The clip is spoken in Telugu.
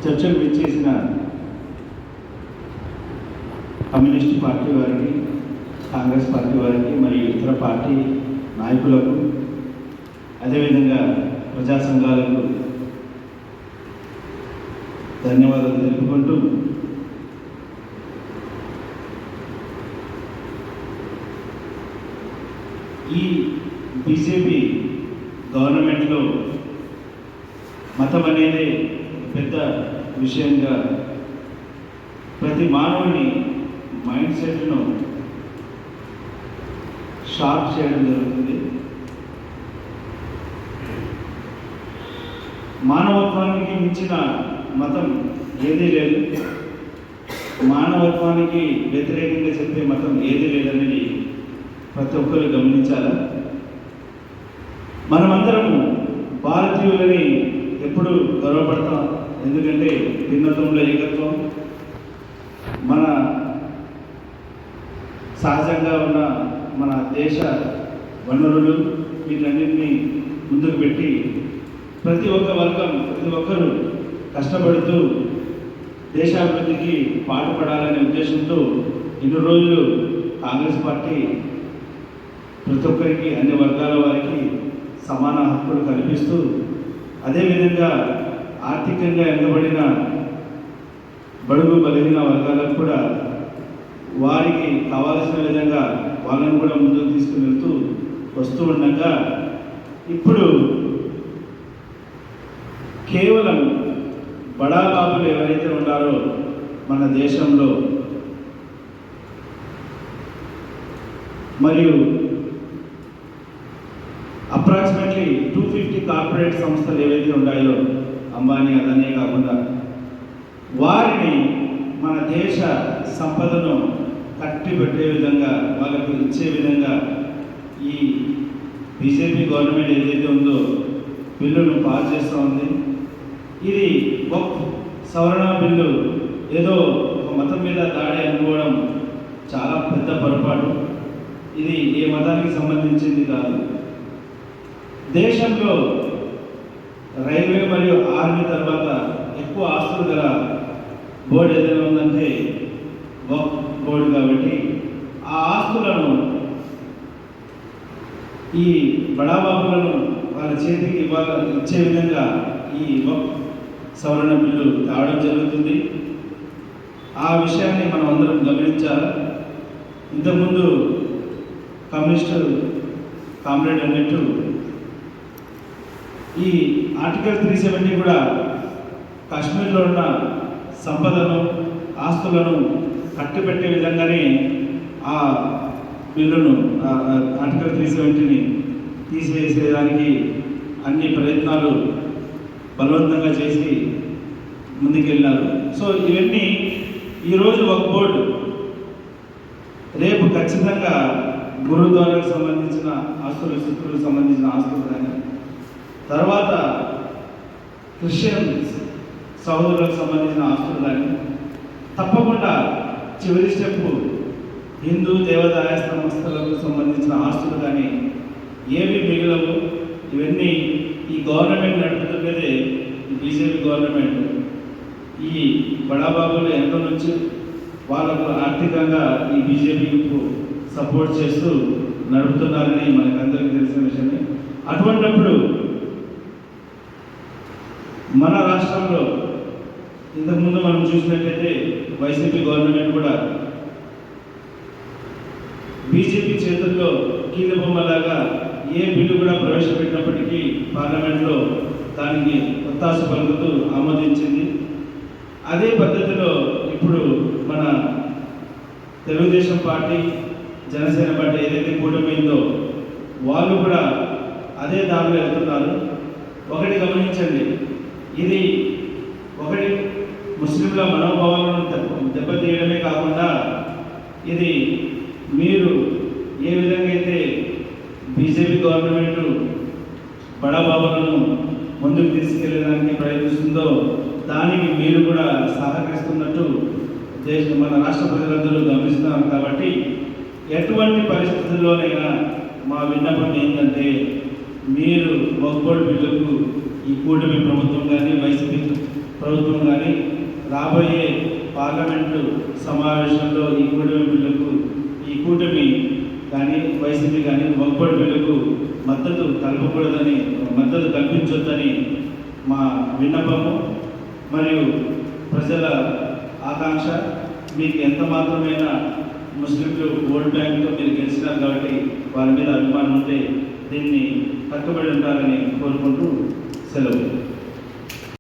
చర్చలు విచ్చేసిన కమ్యూనిస్ట్ పార్టీ వారికి, కాంగ్రెస్ పార్టీ వారికి మరియు ఇతర పార్టీ నాయకులకు, అదేవిధంగా ప్రజా సంఘాలకు ధన్యవాదాలు తెలుపుకుంటూ ఈ బీజేపీ గవర్నమెంట్లో మతం అనేది పెద్ద విషయంగా ప్రతి మానవుని మైండ్ సెట్ను షార్ప్ చేయడం జరుగుతుంది. మానవత్వానికి మించిన మతం ఏదీ లేదు, మానవత్వానికి వ్యతిరేకంగా చెప్పే మతం ఏదీ లేదనేది ప్రతి ఒక్కరు గమనించాలి. మనమందరము భారతీయులని ఎప్పుడు గర్వపడతాం, ఎందుకంటే భిన్నత్వంలో ఏకత్వం. మన సహజంగా ఉన్న మన దేశ వనరులు వీటన్నిటిని ముందుకు పెట్టి ప్రతి ఒక్క వర్గం, ప్రతి ఒక్కరూ కష్టపడుతూ దేశాభివృద్ధికి పాటుపడాలనే ఉద్దేశంతో ఇన్ని రోజులు కాంగ్రెస్ పార్టీ ప్రతి ఒక్కరికి, అన్ని వర్గాల వారికి సమాన హక్కులు కల్పిస్తూ, అదేవిధంగా ఆర్థికంగా వెనుకబడిన బడుగు బలహీన వర్గాలకు కూడా వారికి కావాల్సిన విధంగా వాళ్ళని కూడా ముందుకు తీసుకుని వెళ్తూ వస్తూ ఉండగా ఇప్పుడు కేవలం బడాబాబులు ఎవరైతే ఉన్నారో మన దేశంలో మరియు అప్రాక్సిమేట్లీ 250 కార్పొరేట్ సంస్థలు ఏవైతే ఉన్నాయో, అంబానీ అదనే కాకుండా, వారిని మన దేశ సంపదను కట్టిపెట్టే విధంగా, వాళ్ళకు ఇచ్చే విధంగా ఈ బీజేపీ గవర్నమెంట్ ఏదైతే ఉందో బిల్లును పాస్ చేస్తూ ఉంది. ఇది వక్ఫ్ సవరణ బిల్లు ఏదో ఒక మతం మీద దాడి అనుకోవడం చాలా పెద్ద పొరపాటు. ఇది ఏ మతానికి సంబంధించింది కాదు. దేశంలో రైల్వే మరియు ఆర్మీ తర్వాత ఎక్కువ ఆస్తులు గల బోర్డు ఏదైనా ఉందంటే వక్ఫ్ బోర్డు. కాబట్టి ఆ ఆస్తులను ఈ బడాబాబులను వాళ్ళ చేతికి ఇచ్చే విధంగా ఈ వక్ఫ్ సవరణ బిల్లు తేవడం జరుగుతుంది. ఆ విషయాన్ని మనం అందరం గమనించాలి. ఇంతకుముందు కమ్యూనిస్టు కామ్రేడ్ అన్నట్టు ఈ ఆర్టికల్ 370 కూడా కాశ్మీర్లో ఉన్న సంపదను, ఆస్తులను కట్టిపెట్టే విధంగానే ఆ బిల్లును, ఆర్టికల్ 370ని తీసివేసేదానికి అన్ని ప్రయత్నాలు బలవంతంగా చేసి ముందుకెళ్ళినారు. సో ఇవన్నీ ఈరోజు ఒక బోర్డు, రేపు ఖచ్చితంగా గురుద్వారాకు సంబంధించిన ఆస్తులు, సిక్కులకు సంబంధించిన ఆస్తులు కానీ, తర్వాత క్రిస్టియన్ సహోదరులకు సంబంధించిన ఆస్తులు కానీ, తప్పకుండా చివరి స్టెప్ హిందూ దేవాదాయ సంస్థలకు సంబంధించిన ఆస్తులు కానీ ఏవి మిగిలవు. ఇవన్నీ ఈ గవర్నమెంట్ నడుపుతున్నదే, ఈ బీజేపీ గవర్నమెంట్ ఈ బడాబాబులు వెనక నుంచి వాళ్ళకు ఆర్థికంగా ఈ బీజేపీకు సపోర్ట్ చేస్తూ నడుపుతున్నారని మనకందరికీ తెలిసిన విషయమే. అటువంటిప్పుడు మన రాష్ట్రంలో ఇంతకుముందు మనం చూసినట్లయితే వైసీపీ గవర్నమెంట్ కూడా బీజేపీ చేతుల్లో కీలుబొమ్మలాగా ఏ బిల్లు కూడా ప్రవేశపెట్టినప్పటికీ పార్లమెంట్లో దానికి ఒత్తాస పలుకుతూ ఆమోదించింది. అదే పద్ధతిలో ఇప్పుడు మన తెలుగుదేశం పార్టీ, జనసేన పార్టీ ఏదైతే కూటమైందో వాళ్ళు కూడా అదే దారిలో వెళ్తున్నారు. ఒకటి గమనించండి, ఇది ఒకటి ముస్లింల మనోభావాలను దెబ్బతీయడమే కాకుండా, ఇది మీరు ఏ విధంగా అయితే బీజేపీ గవర్నమెంట్ బడాబాబులను ముందుకు తీసుకెళ్ళడానికి ప్రయత్నిస్తుందో దానికి మీరు కూడా సహకరిస్తున్నట్టు మన రాష్ట్ర ప్రజలందరూ గమనిస్తున్నారు. కాబట్టి ఎటువంటి పరిస్థితుల్లోనైనా మా విన్నపం ఏంటంటే, మీరు వక్ఫ్ బోర్డు బిల్లుకు ఈ కూటమి ప్రభుత్వం కానీ వైసీపీ ప్రభుత్వం కానీ రాబోయే పార్లమెంటు సమావేశంలో ఈ కూటమి కానీ వైసీపీ కానీ వక్ఫ్ బిల్లుకు మద్దతు కల్పించొద్దని మా విన్నపము మరియు ప్రజల ఆకాంక్ష. మీకు ఎంత మాత్రమైన ముస్లింలు ఓట్ బ్యాంక్తో మీరు గెలిచినారు కాబట్టి వారి మీద అభిమానం ఉంటే దీన్ని కట్టుబడి ఉంటారని కోరుకుంటూ సెలవు.